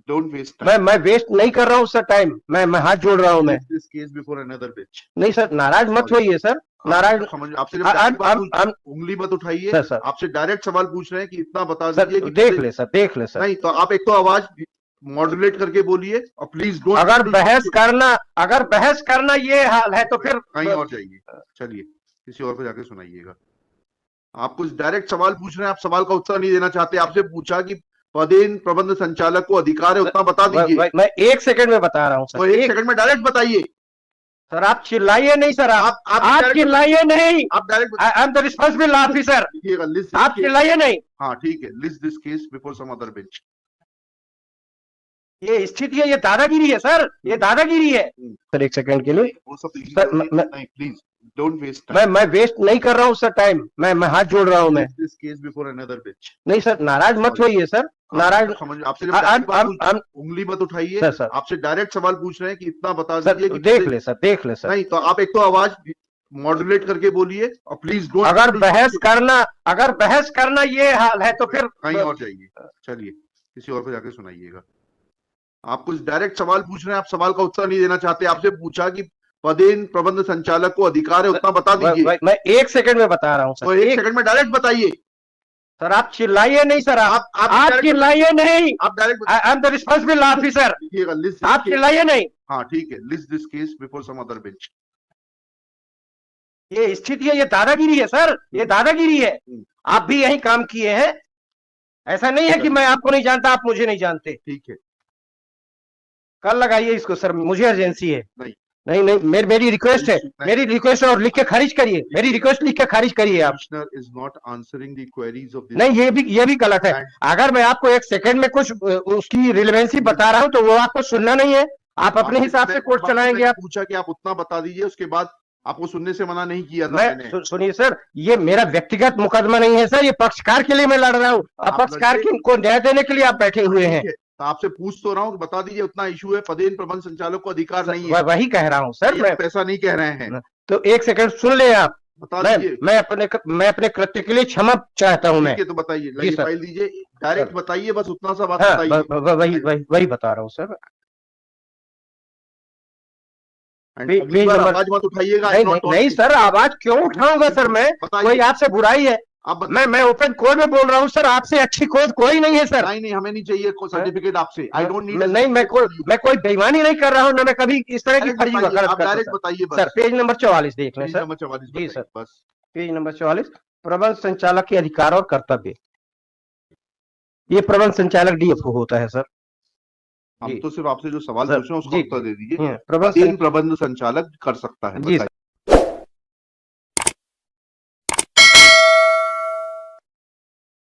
Don't waste मैं waste नहीं कर रहा हूँ सर टाइम। मैं हाथ जोड़ रहा हूँ। मैं this case before another bench. नहीं सर, नाराज मत होइए सर, नाराज। आपसे उंगली मत उठाइए सर आपसे डायरेक्ट सवाल पूछ रहे हैं कि इतना बता सर दीजिए कि देख ले सर, देख ले सर। नहीं तो आप एक तो आवाज मॉड्यूलेट करके बोलिए और प्लीज डोंट। अगर बहस करना ये हाल है तो फिर कहीं और जाइए, चलिए किसी और को जाके सुनाइएगा। आप कुछ डायरेक्ट सवाल पूछ रहे हैं, आप सवाल का उत्तर नहीं देना चाहते। आपसे पूछा कि पदेन प्रबंध संचालक को अधिकार है उतना बता दीजिए। मैं 1 सेकंड में बता रहा हूँ सर। तो 1 सेकंड में डायरेक्ट बताइए सर। आप चिल्लाइए नहीं सर, आप चिल्लाइए नहीं। आप direct I am the responsible officer. आप चिल्लाइए नहीं। हाँ ठीक है, list this case before some other bench. ये स्थिति है, ये दादागिरी है सर, ये दादागिरी है सर। 1 सेकंड के लिए वो सब सर, नहीं प्लीज डोंट वेस्ट। मैं वेस्ट नहीं कर रहा हूँ सर टाइम। मैं हाथ जोड़ रहा हूँ। मैं this case before another bench. नहीं सर, नाराज मत होइए सर, नाराज। आपसे उंगली मत उठाइए सर आपसे डायरेक्ट सवाल पूछ रहे हैं कि इतना बता दीजिए कि देख ले सर, देख ले सर। नहीं तो आप एक तो आवाज मॉड्यूलेट करके बोलिए और प्लीज डोंट। अगर बहस करना ये हाल है तो फिर कहीं और जाइए, चलिए किसी और को जाके सुनाइएगा। आप कुछ डायरेक्ट सवाल पूछ रहे हैं, आप सवाल का उत्तर नहीं देना चाहते। आपसे पूछा कि पदेन प्रबंध संचालक को अधिकार है उतना बता दीजिए। मैं 1 सेकंड में बता रहा हूँ सर। तो 1 सेकंड में डायरेक्ट बताइए सर। आप चिल्लाइए नहीं सर, आप चिल्लाइए नहीं। आप direct I am the responsible officer. आप चिल्लाइए नहीं। हाँ ठीक है, list this case before some other bench. ये स्थिति है, ये दादागिरी है सर, ये दादागिरी है। आप भी यही काम किए हैं। ऐसा नहीं है कि मैं आपको नहीं जानता, आप मुझे नहीं जानते। ठीक है, कल लगाइए इसको सर, मुझे अर्जेंसी है। नहीं मेरी रिक्वेस्ट है, मेरी रिक्वेस्ट है और लिख के खारिज करिए। मेरी रिक्वेस्ट लिख के खारिज करिए आप। Commissioner is not answering the queries of this. नहीं, ये भी गलत है। अगर मैं आपको 1 सेकंड में कुछ उसकी रिलेवेंसी बता रहा हूं तो वो आपको सुनना नहीं है। आप अपने हिसाब से कोर्ट चलाएंगे। आप पूछा कि आप उतना बता दीजिए, उसके बाद आपको सुनने से मना नहीं किया था मैंने। सुनिए सर, ये मेरा व्यक्तिगत मुकदमा नहीं है सर, ये पक्षकार के लिए मैं लड़ रहा हूँ। पक्षकार को न्याय देने के लिए आप बैठे हुए हैं। तो आपसे पूछ तो रहा हूँ कि बता दीजिए उतना इशू है, पदेन प्रबंध संचालक को अधिकार नहीं है। वही कह रहा हूँ सर, मैं पैसा नहीं कह रहे हैं। तो 1 सेकंड सुन ले आप। बता दीजिए। मैं अपने कृत्य के लिए क्षमा चाहता हूँ। मैं तो बताइए, फाइल दीजिए, डायरेक्ट बताइए, बस उतना सा बात बताइए। वही बता रहा हूँ सर। आवाज मत उठाइएगा। नहीं सर, आवाज क्यों उठाऊंगा सर? मैं कोई आपसे बुराई है? मैं ओपन कोर्ट में बोल रहा हूँ सर, आपसे अच्छी कोर्ट कोई नहीं है सर। नहीं हमें नहीं चाहिए कोई सर्टिफिकेट आपसे। I don't need. नहीं, मैं कोई बेईमानी नहीं कर रहा हूँ ना, मैं कभी इस तरह की फर्जी वकालत करता हूं। बताइए सर पेज नंबर 44 देख लें सर। नंबर 44 जी सर, बस पेज नंबर 44, प्रबंध संचालक के अधिकार और कर्तव्य। ये प्रबंध संचालक डीएफओ होता है सर। हम तो सिर्फ आपसे जो सवाल पूछ रहे हैं उसका उत्तर दे दीजिए। प्रबंध संचालक कर सकता है। जी सर।